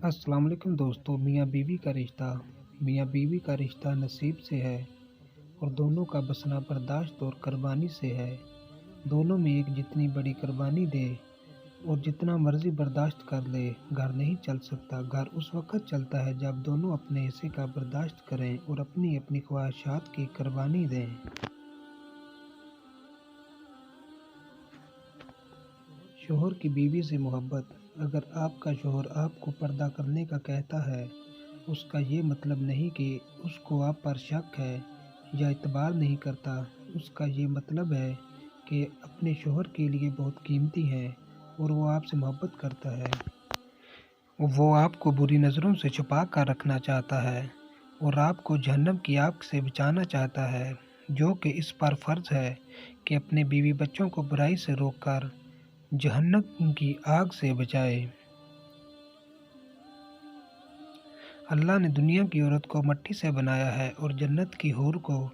السلام علیکم دوستو، میاں بیوی کا رشتہ نصیب سے ہے اور دونوں کا بسنا برداشت اور قربانی سے ہے۔ دونوں میں ایک جتنی بڑی قربانی دے اور جتنا مرضی برداشت کر لے، گھر نہیں چل سکتا۔ گھر اس وقت چلتا ہے جب دونوں اپنے حصے کا برداشت کریں اور اپنی اپنی خواہشات کی قربانی دیں۔ شوہر کی بیوی سے محبت۔ اگر آپ کا شوہر آپ کو پردہ کرنے کا کہتا ہے، اس کا یہ مطلب نہیں کہ اس کو آپ پر شک ہے یا اعتبار نہیں کرتا۔ اس کا یہ مطلب ہے کہ اپنے شوہر کے لیے بہت قیمتی ہے اور وہ آپ سے محبت کرتا ہے۔ وہ آپ کو بری نظروں سے چھپا کر رکھنا چاہتا ہے اور آپ کو جہنم کی آگ سے بچانا چاہتا ہے، جو کہ اس پر فرض ہے کہ اپنے بیوی بچوں کو برائی سے روک کر جہنم کی آگ سے بچائے۔ اللہ نے دنیا کی عورت کو مٹی سے بنایا ہے اور جنت کی حور کو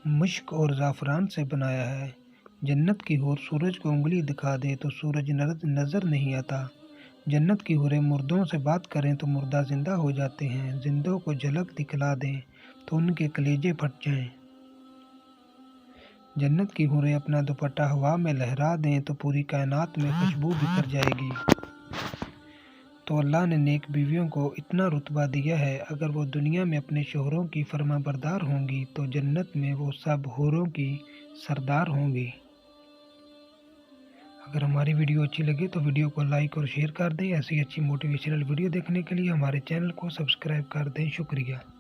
مشک اور زعفران سے بنایا ہے۔ جنت کی حور سورج کو انگلی دکھا دے تو سورج نظر نہیں آتا۔ جنت کی حوریں مردوں سے بات کریں تو مردہ زندہ ہو جاتے ہیں۔ زندوں کو جھلک دکھلا دیں تو ان کے کلیجے پھٹ جائیں۔ جنت کی حوریں اپنا دوپٹہ ہوا میں لہرا دیں تو پوری کائنات میں خوشبو بکھر جائے گی۔ تو اللہ نے نیک بیویوں کو اتنا رتبہ دیا ہے، اگر وہ دنیا میں اپنے شوہروں کی فرما بردار ہوں گی تو جنت میں وہ سب حوروں کی سردار ہوں گی۔ اگر ہماری ویڈیو اچھی لگے تو ویڈیو کو لائک اور شیئر کر دیں۔ ایسی اچھی موٹیویشنل ویڈیو دیکھنے کے لیے ہمارے چینل کو سبسکرائب کر دیں۔ شکریہ۔